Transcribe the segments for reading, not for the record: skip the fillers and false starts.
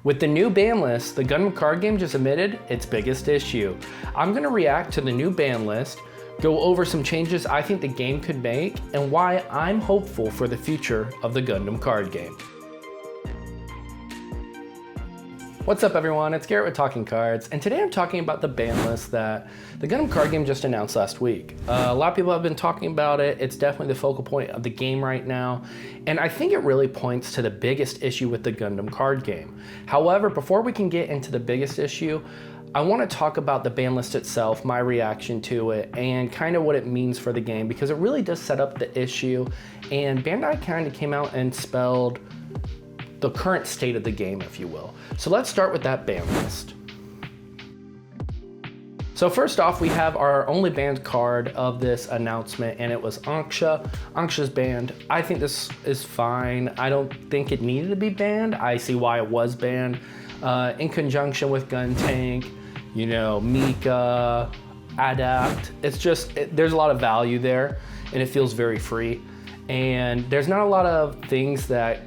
With the new ban list, the Gundam Card Game just admitted its biggest issue. I'm gonna react to the new ban list, go over some changes I think the game could make, and why I'm hopeful for the future of the Gundam Card Game. What's up everyone, it's Garrett with Talking Cards, and today I'm talking about the ban list that the Gundam Card Game just announced last week. A lot of people have been talking about it. It's definitely the focal point of the game right now, and I think it really points to the biggest issue with the Gundam Card Game. However, before we can get into the biggest issue, I want to talk about the ban list itself, my reaction to it, and kind of what it means for the game, because it really does set up the issue, and Bandai kind of came out and spelled the current state of the game, if you will. So let's start with that ban list. So first off, we have our only banned card of this announcement, and it was Anksha. Anksha's banned. I think this is fine. I don't think it needed to be banned. I see why it was banned. In conjunction with Gun Tank, you know, Mika, Adapt. It's just, there's a lot of value there, and it feels very free. And there's not a lot of things that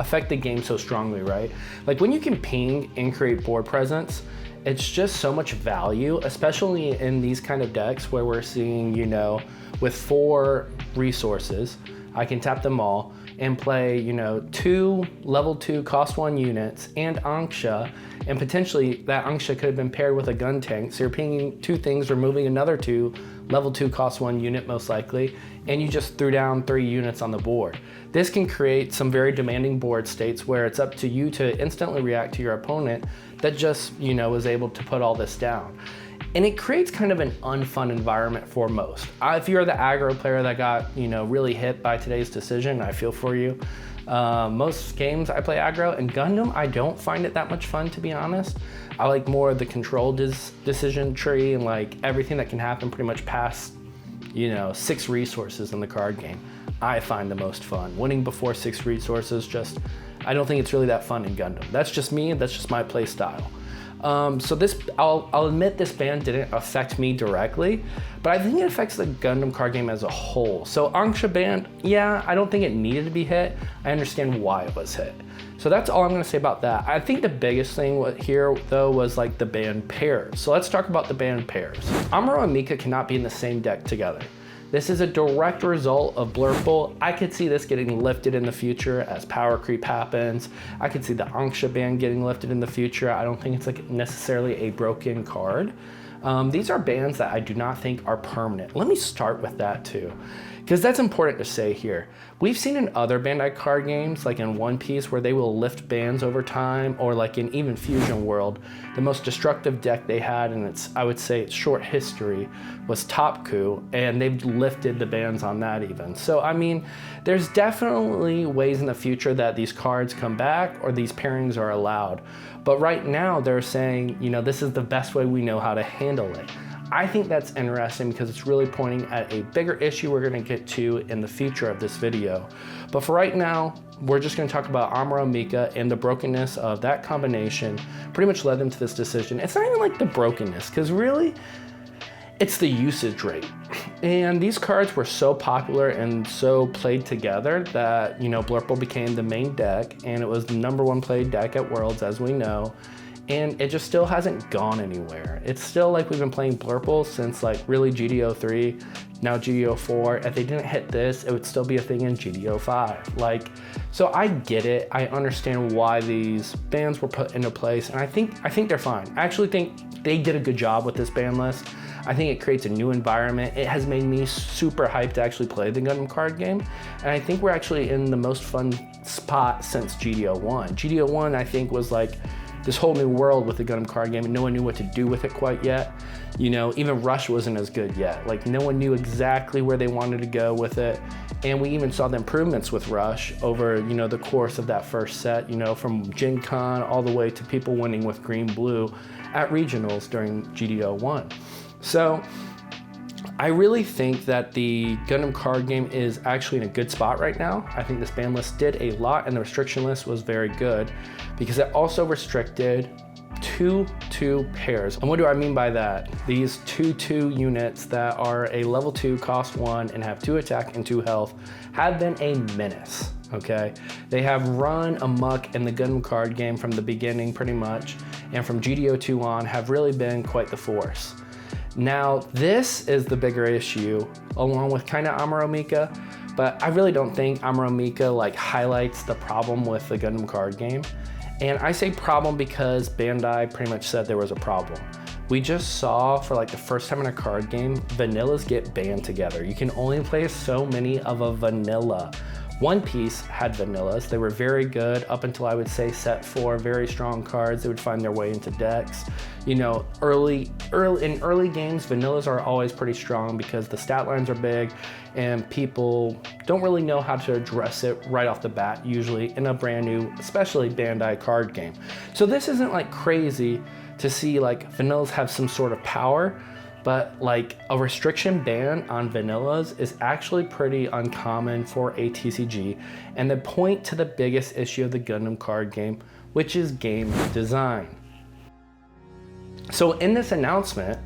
affect the game so strongly, right? Like when you can ping and create board presence, it's just so much value, especially in these kind of decks where we're seeing, you know, with 4 resources, I can tap them all and play, you know, 2 level 2 cost 1 units and Anksha, and potentially that Anksha could have been paired with a gun tank. So you're pinging 2 things, removing another 2 level 2 cost 1 unit most likely, and you just threw down 3 units on the board. This can create some very demanding board states where it's up to you to instantly react to your opponent that just, you know, is able to put all this down. And it creates kind of an unfun environment for most. If you're the aggro player that got, you know, really hit by today's decision, I feel for you. Most games I play aggro, and Gundam, I don't find it that much fun, to be honest. I like more of the control decision tree and like everything that can happen pretty much past, you know, 6 resources in the card game. I find the most fun. Winning before 6 resources, just, I don't think it's really that fun in Gundam. That's just me, that's just my play style. So this, I'll admit this ban didn't affect me directly, but I think it affects the Gundam card game as a whole. So Anksha banned, yeah, I don't think it needed to be hit. I understand why it was hit. So that's all I'm gonna say about that. I think the biggest thing here though was like the banned pairs. So let's talk about the banned pairs. Amuro and Mika cannot be in the same deck together. This is a direct result of Blurple. I could see this getting lifted in the future as power creep happens. I could see the Anksha ban getting lifted in the future. I don't think it's like necessarily a broken card. These are bans that I do not think are permanent. Let me start with that too, because that's important to say here. We've seen in other Bandai card games, like in One Piece, where they will lift bans over time, or like in even Fusion World, the most destructive deck they had in its, I would say, its short history was Topku, and they've lifted the bans on that even. So, I mean, there's definitely ways in the future that these cards come back or these pairings are allowed. But right now they're saying, you know, this is the best way we know how to handle it. I think that's interesting because it's really pointing at a bigger issue we're gonna get to in the future of this video. But for right now, we're just gonna talk about Amuro and Mika, and the brokenness of that combination pretty much led them to this decision. It's not even like the brokenness, because really, it's the usage rate. And these cards were so popular and so played together that, you know, Blurple became the main deck, and it was the #1 played deck at Worlds, as we know. And it just still hasn't gone anywhere. It's still like we've been playing Blurple since like really GDO 3, now GDO 4. If they didn't hit this, it would still be a thing in GDO 5. Like, so I get it. I understand why these bans were put into place, and I think they're fine. I actually think they did a good job with this ban list. I think it creates a new environment. It has made me super hyped to actually play the Gundam card game. And I think we're actually in the most fun spot since GDO 1. GDO 1, I think, was like this whole new world with the Gundam card game, and no one knew what to do with it quite yet. You know, even Rush wasn't as good yet. Like, no one knew exactly where they wanted to go with it. And we even saw the improvements with Rush over, you know, the course of that first set, you know, from Gen Con all the way to people winning with green-blue at regionals during GDO 1. So I really think that the Gundam card game is actually in a good spot right now. I think this ban list did a lot, and the restriction list was very good because it also restricted 2-2 pairs. And what do I mean by that? These 2-2 units that are a level 2 cost 1 and have 2 attack and 2 health have been a menace. okay? They have run amok in the Gundam card game from the beginning pretty much, and from GDO2 on have really been quite the force. Now, this is the bigger issue, along with kind of Amuro Mika, but I really don't think Amuro Mika like highlights the problem with the Gundam card game. And I say problem because Bandai pretty much said there was a problem. We just saw for like the first time in a card game, vanillas get banned together. You can only play so many of a vanilla. One Piece had vanillas. They were very good up until I would say set 4, very strong cards. They would find their way into decks. You know, in early games, vanillas are always pretty strong because the stat lines are big and people don't really know how to address it right off the bat, usually in a brand new, especially Bandai card game. So this isn't like crazy to see like vanillas have some sort of power, but like a restriction ban on vanillas is actually pretty uncommon for a TCG, and they point to the biggest issue of the Gundam card game, which is game design. So in this announcement,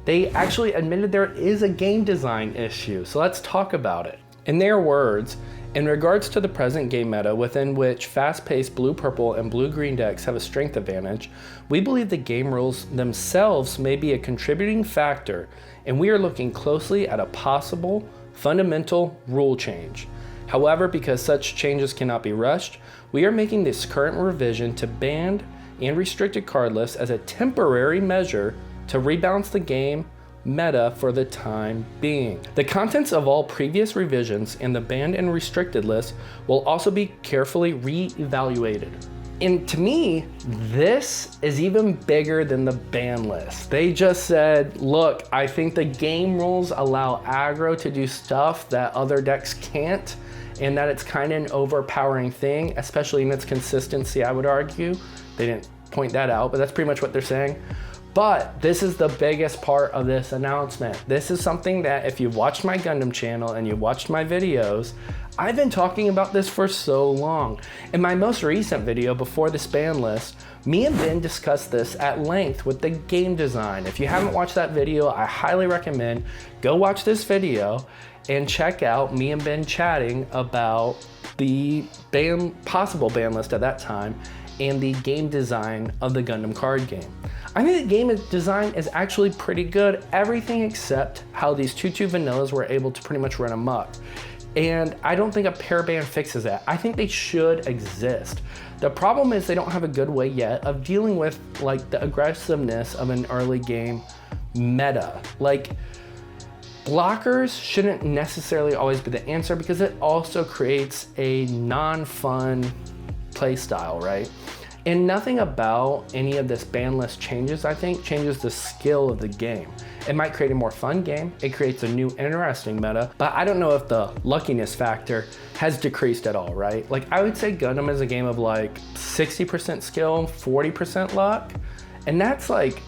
they actually admitted there is a game design issue, so let's talk about it. In their words, in regards to the present game meta within which fast-paced blue-purple and blue-green decks have a strength advantage, we believe the game rules themselves may be a contributing factor, and we are looking closely at a possible fundamental rule change. However, because such changes cannot be rushed, we are making this current revision to banned and restricted card lists as a temporary measure to rebalance the game meta for the time being. The contents of all previous revisions and the banned and restricted list will also be carefully re-evaluated. And to me, this is even bigger than the ban list. They just said, look, I think the game rules allow aggro to do stuff that other decks can't, and that it's kind of an overpowering thing, especially in its consistency, I would argue. They didn't point that out, but that's pretty much what they're saying. But this is the biggest part of this announcement. This is something that if you've watched my Gundam channel and you've watched my videos, I've been talking about this for so long. In my most recent video before this ban list, me and Ben discussed this at length with the game design. If you haven't watched that video, I highly recommend go watch this video and check out me and Ben chatting about the possible ban list at that time and the game design of the Gundam card game. I think the game design is actually pretty good, everything except how these 2-2 vanillas were able to pretty much run amok. And I don't think a pair ban fixes that. I think they should exist. The problem is they don't have a good way yet of dealing with like the aggressiveness of an early game meta. Like, blockers shouldn't necessarily always be the answer because it also creates a non-fun play style, right? And nothing about any of this ban list changes, I think, changes the skill of the game. It might create a more fun game, it creates a new interesting meta, but I don't know if the luckiness factor has decreased at all, right? Like, I would say Gundam is a game of like 60% skill, 40% luck, and that's like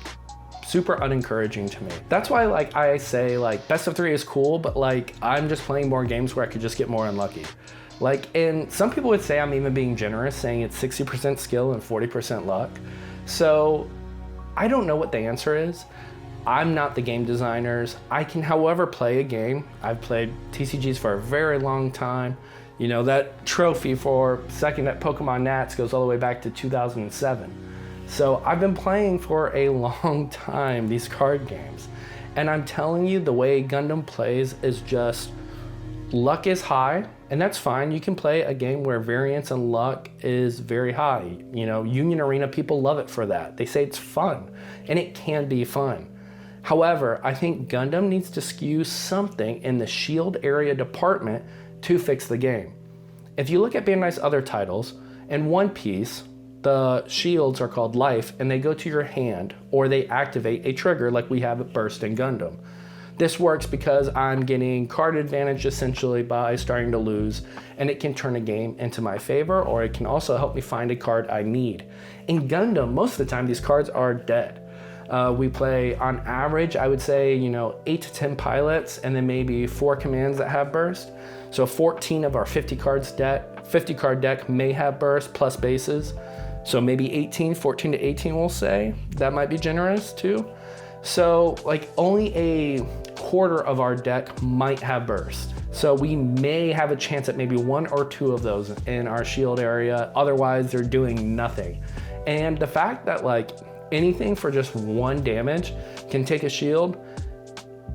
super unencouraging to me. That's why like I say like best of 3 is cool, but like I'm just playing more games where I could just get more unlucky. Like, and some people would say I'm even being generous, saying it's 60% skill and 40% luck. So I don't know what the answer is. I'm not the game designers. I can, however, play a game. I've played TCGs for a very long time. You know, that trophy for second at Pokemon Nats goes all the way back to 2007. So I've been playing for a long time, these card games. And I'm telling you, the way Gundam plays is just, luck is high, and that's fine. You can play a game where variance and luck is very high. You know, Union Arena, people love it for that. They say it's fun, and it can be fun. However, I think Gundam needs to skew something in the shield area department to fix the game. If you look at Bandai's other titles, in One Piece, the shields are called life, and they go to your hand, or they activate a trigger like we have at Burst in Gundam. This works because I'm getting card advantage essentially by starting to lose, and it can turn a game into my favor, or it can also help me find a card I need. In Gundam, most of the time these cards are dead. We play on average, I would say, 8 to 10 pilots, and then maybe 4 commands that have burst. So 14 of our 50 card deck may have burst plus bases. So maybe 14 to 18 we'll say. That might be generous too. So like only a quarter of our deck might have burst. So we may have a chance at maybe 1 or 2 of those in our shield area. Otherwise, they're doing nothing. And the fact that like anything for just 1 damage can take a shield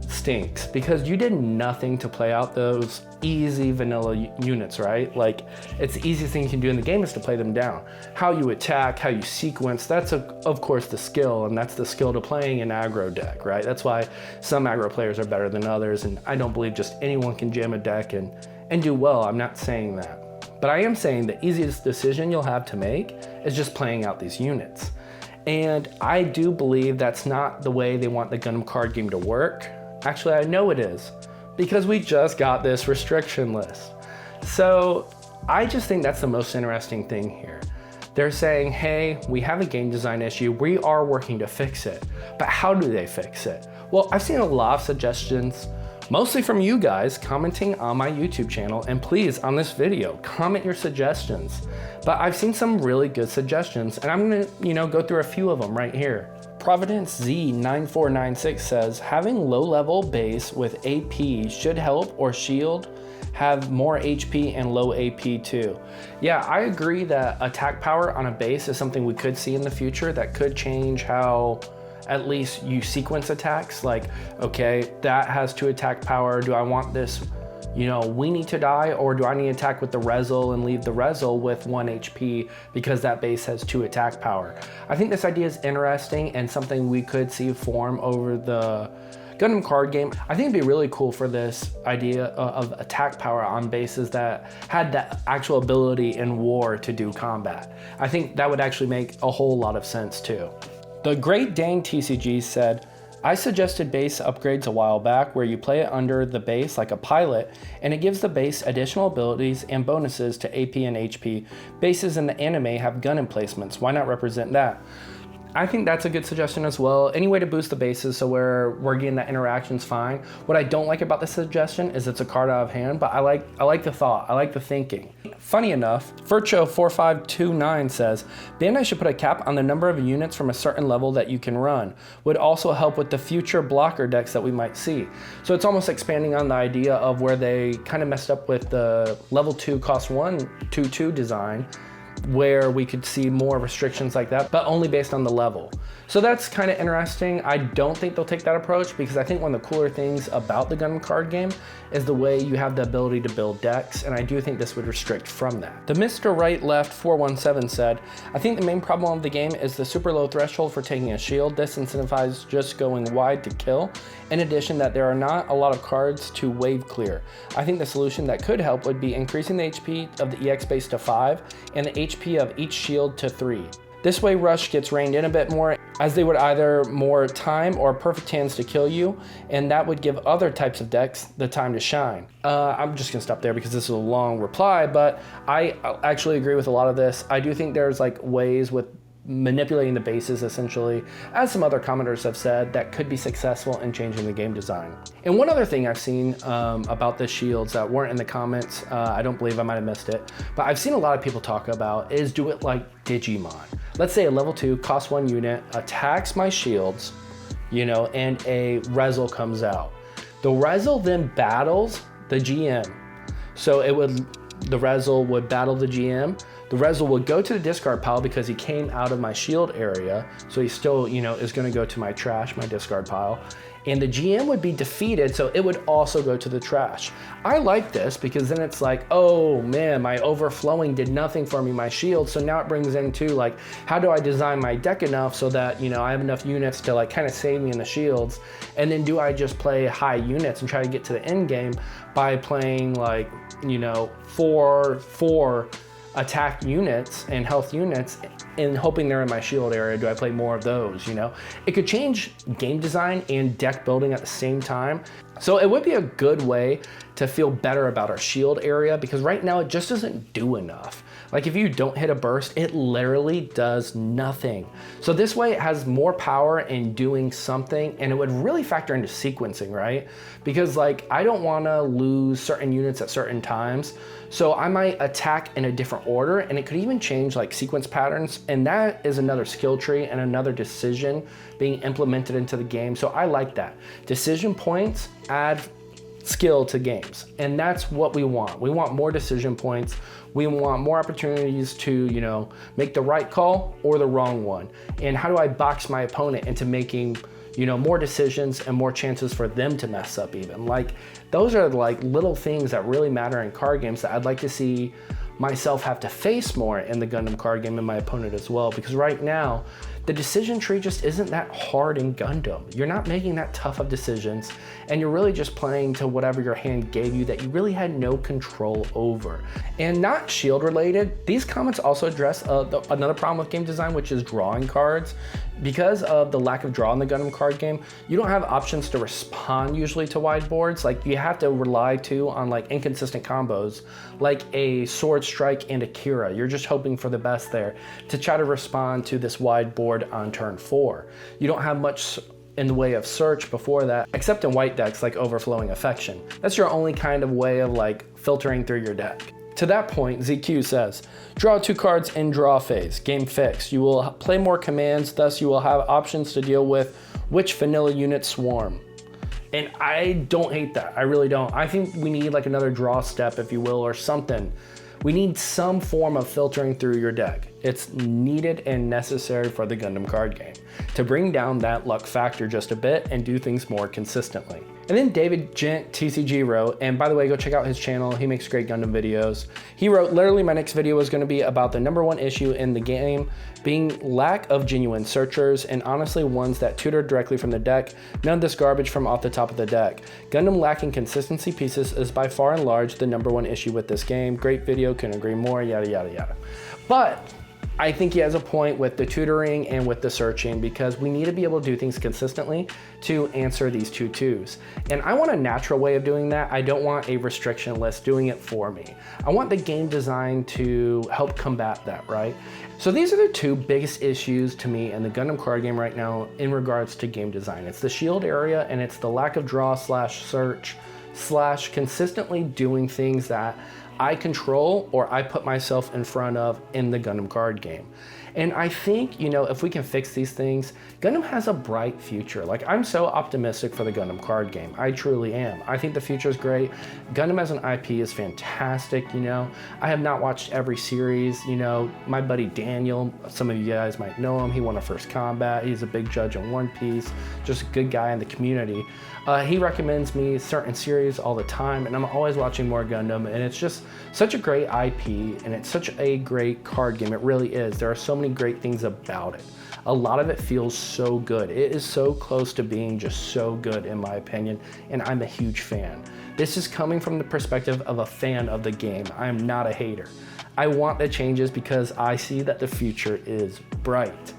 stinks, because you did nothing to play out those easy vanilla units, right? Like, it's the easiest thing you can do in the game is to play them down. How you attack, how you sequence, that's of course the skill, and that's the skill to playing an aggro deck, right? That's why some aggro players are better than others, and I don't believe just anyone can jam a deck and do well. I'm not saying that. But I am saying the easiest decision you'll have to make is just playing out these units. And I do believe that's not the way they want the Gundam card game to work. Actually, I know it is, because we just got this restriction list. So I just think that's the most interesting thing here. They're saying, hey, we have a game design issue. We are working to fix it. But how do they fix it? Well, I've seen a lot of suggestions, mostly from you guys commenting on my YouTube channel. And please, on this video, comment your suggestions. But I've seen some really good suggestions, and I'm gonna, go through a few of them right here. Providence Z9496 says, having low-level base with AP should help, or shield have more HP and low AP too. Yeah, I agree that attack power on a base is something we could see in the future that could change how at least you sequence attacks. Like, okay, that has 2 attack power. Do I want this, we need to die, or do I need to attack with the Resil and leave the Resil with 1 HP because that base has 2 attack power? I think this idea is interesting and something we could see form over the Gundam card game. I think it'd be really cool for this idea of attack power on bases that had that actual ability in war to do combat. I think that would actually make a whole lot of sense too. The Great Dang TCG said, I suggested base upgrades a while back where you play it under the base like a pilot, and it gives the base additional abilities and bonuses to AP and HP. Bases in the anime have gun emplacements. Why not represent that? I think that's a good suggestion as well. Any way to boost the bases so we're getting that interaction's fine. What I don't like about the suggestion is it's a card out of hand, but I like the thought, I like the thinking. Funny enough, Furcho4529 says, Bandai should put a cap on the number of units from a certain level that you can run. Would also help with the future blocker decks that we might see. So it's almost expanding on the idea of where they kind of messed up with the level 2 cost 1 2/2 design, where we could see more restrictions like that, but only based on the level. So that's kind of interesting. I don't think they'll take that approach, because I think one of the cooler things about the Gundam card game is the way you have the ability to build decks, and I do think this would restrict from that. The Mr. Right Left 417 said, I think the main problem of the game is the super low threshold for taking a shield. This incentivizes just going wide to kill. In addition, that there are not a lot of cards to wave clear. I think the solution that could help would be increasing the HP of the EX base to 5 and the HP of each shield to 3. This way Rush gets reined in a bit more, as they would either more time or perfect hands to kill you, and that would give other types of decks the time to shine. I'm just gonna stop there because this is a long reply, but I actually agree with a lot of this. I do think there's like ways with manipulating the bases, essentially, as some other commenters have said, that could be successful in changing the game design. And one other thing I've seen about the shields that weren't in the comments, I don't believe, I might have missed it, but I've seen a lot of people talk about is do it like Digimon. Let's say a level 2 cost 1 unit attacks my shields, and a Resil comes out. The Resil then battles the GM. So the Resil would battle the GM. The Resil would go to the discard pile because he came out of my shield area. So he still, is going to go to my trash, my discard pile. And the GM would be defeated, so it would also go to the trash. I like this because then it's like, oh man, my overflowing did nothing for me, my shield. So now it brings into like, how do I design my deck enough so that, I have enough units to like kind of save me in the shields? And then do I just play high units and try to get to the end game by playing like, 4 attack units and health units and hoping they're in my shield area? Do I play more of those? It could change game design and deck building at the same time. So it would be a good way to feel better about our shield area, because right now it just doesn't do enough. Like if you don't hit a burst, it literally does nothing. So this way it has more power in doing something, and it would really factor into sequencing, right? Because like I don't want to lose certain units at certain times, so I might attack in a different order, and it could even change like sequence patterns, and that is another skill tree and another decision being implemented into the game. So I like that. Decision points add skill to games, and that's what we want. We want more decision points. We want more opportunities to, you know, make the right call or the wrong one. And how do I box my opponent into making, you know, more decisions and more chances for them to mess up even? Like those are like little things that really matter in card games that I'd like to see myself have to face more in the Gundam card game and my opponent as well, because right now the decision tree just isn't that hard in Gundam. You're not making that tough of decisions, and you're really just playing to whatever your hand gave you that you really had no control over. And not shield related, these comments also address another problem with game design, which is drawing cards. Because of the lack of draw in the Gundam card game, you don't have options to respond usually to wide boards. Like you have to rely on like inconsistent combos, like a sword strike and a Kira. You're just hoping for the best there to try to respond to this wide board on turn 4. You don't have much in the way of search before that, except in white decks like Overflowing Affection. That's your only kind of way of like filtering through your deck. To that point, ZQ says, draw 2 cards in draw phase, game fixed. You will play more commands, thus you will have options to deal with which vanilla units swarm. And I don't hate that, I really don't. I think we need like another draw step, if you will, or something. We need some form of filtering through your deck. It's needed and necessary for the Gundam card game to bring down that luck factor just a bit and do things more consistently. And then David Gent TCG wrote, and by the way, go check out his channel. He makes great Gundam videos. He wrote, literally my next video is going to be about the #1 issue in the game being lack of genuine searchers, and honestly ones that tutor directly from the deck. None of this garbage from off the top of the deck. Gundam lacking consistency pieces is by far and large the #1 issue with this game. Great video, couldn't agree more, yada, yada, yada. But I think he has a point with the tutoring and with the searching, because we need to be able to do things consistently to answer these 2-2s. And I want a natural way of doing that. I don't want a restriction list doing it for me. I want the game design to help combat that, right? So these are the 2 biggest issues to me in the Gundam card game right now in regards to game design. It's the shield area, and it's the lack of draw / search / consistently doing things that I control or I put myself in front of in the Gundam card game. And I think, you know, if we can fix these things, Gundam has a bright future. Like, I'm so optimistic for the Gundam card game. I truly am. I think the future is great. Gundam as an IP is fantastic, you know. I have not watched every series, you know. My buddy Daniel, some of you guys might know him. He won a First Combat. He's a big judge on One Piece. Just a good guy in the community. He recommends me certain series all the time, and I'm always watching more Gundam, and it's just such a great IP, and it's such a great card game. It really is. There are so many great things about it. A lot of it feels so good. It is so close to being just so good, in my opinion, and I'm a huge fan. This is coming from the perspective of a fan of the game. I am not a hater. I want the changes because I see that the future is bright.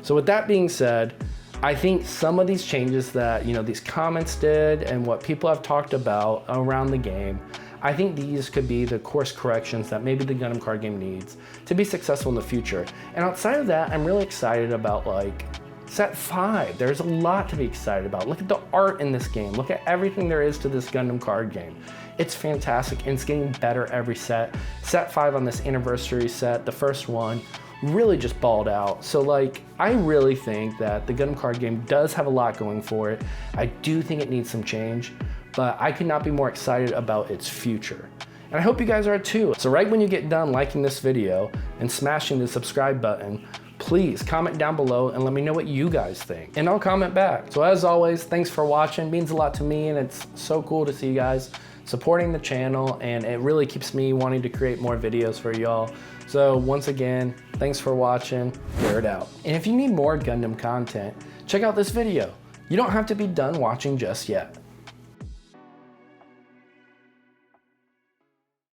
So with that being said, I think some of these changes that, you know, these comments did and what people have talked about around the game, I think these could be the course corrections that maybe the Gundam card game needs to be successful in the future. And outside of that, I'm really excited about like set 5. There's a lot to be excited about. Look at the art in this game. Look at everything there is to this Gundam card game. It's fantastic, and it's getting better every set. Set 5 on this anniversary set, the first one, really just balled out. So like, I really think that the Gundam card game does have a lot going for it. I do think it needs some change, but I could not be more excited about its future. And I hope you guys are too. So right when you get done liking this video and smashing the subscribe button, please comment down below and let me know what you guys think, and I'll comment back. So as always, thanks for watching. It means a lot to me, and it's so cool to see you guys supporting the channel, and it really keeps me wanting to create more videos for y'all. So once again, thanks for watching. Bear it out. And if you need more Gundam content, check out this video. You don't have to be done watching just yet.